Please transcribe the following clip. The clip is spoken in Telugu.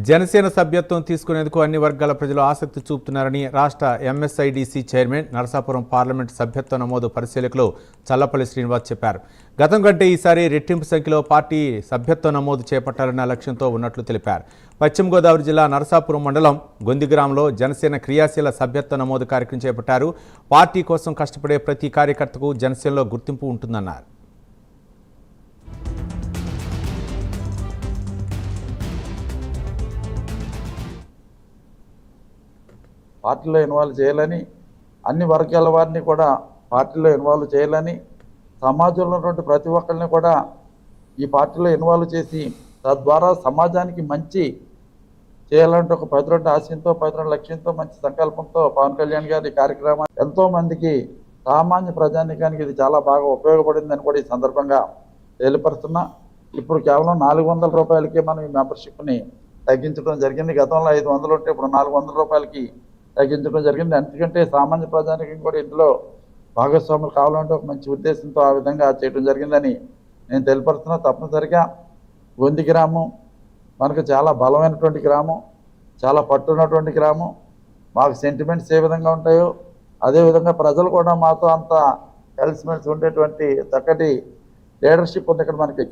జనసేన సభ్యత్వం తీసుకునేందుకు అన్ని వర్గాల ప్రజలు ఆసక్తి చూపుతున్నారని రాష్ట్ర ఎంఎస్ఐడిసి చైర్మన్ నరసాపురం పార్లమెంట్ సభ్యత్వ నమోదు పరిశీలకులు చల్లపల్లి శ్రీనివాస్ చెప్పారు. గతం కంటే ఈసారి రెట్టింపు సంఖ్యలో పార్టీ సభ్యత్వ నమోదు చేపట్టాలన్న లక్ష్యంతో ఉన్నట్లు తెలిపారు. పశ్చిమ గోదావరి జిల్లా నరసాపురం మండలం గొందిగ్రామంలో జనసేన క్రియాశీల సభ్యత్వ నమోదు కార్యక్రమం చేపట్టారు. పార్టీ కోసం కష్టపడే ప్రతి కార్యకర్తకు జనసేనలో గుర్తింపు ఉంటుందన్నారు. పార్టీలో ఇన్వాల్వ్ చేయాలని, అన్ని వర్గాల వారిని కూడా పార్టీలో ఇన్వాల్వ్ చేయాలని, సమాజంలో ఉన్నటువంటి ప్రతి ఒక్కరిని కూడా ఈ పార్టీలో ఇన్వాల్వ్ చేసి తద్వారా సమాజానికి మంచి చేయాలంటే ఒక 12 ఆశయంతో 12 లక్ష్యంతో మంచి సంకల్పంతో పవన్ కళ్యాణ్ గారి కార్యక్రమాన్ని ఎంతోమందికి సామాన్య ప్రజానికానికి ఇది చాలా బాగా ఉపయోగపడిందని కూడా ఈ సందర్భంగా తెలియపరుస్తున్నా. ఇప్పుడు కేవలం 400 రూపాయలకే మనం ఈ మెంబర్షిప్ని తగ్గించడం జరిగింది. గతంలో 500 ఉంటే ఇప్పుడు 400 రూపాయలకి తగ్గించడం జరిగింది. ఎందుకంటే సామాన్య ప్రజానికం కూడా ఇందులో భాగస్వాములు కావాలంటే ఒక మంచి ఉద్దేశంతో ఆ విధంగా చేయడం జరిగిందని నేను తెలియపరుస్తున్నా. తప్పనిసరిగా గొందిగ్రామం మనకు చాలా బలమైనటువంటి గ్రామం, చాలా పట్టున్నటువంటి గ్రామం. మాకు సెంటిమెంట్స్ ఏ విధంగా ఉంటాయో అదేవిధంగా ప్రజలు కూడా మాతో అంత కలిసిమెలిసి ఉండేటువంటి చక్కటి లీడర్షిప్ ఉంది ఇక్కడ మనకి.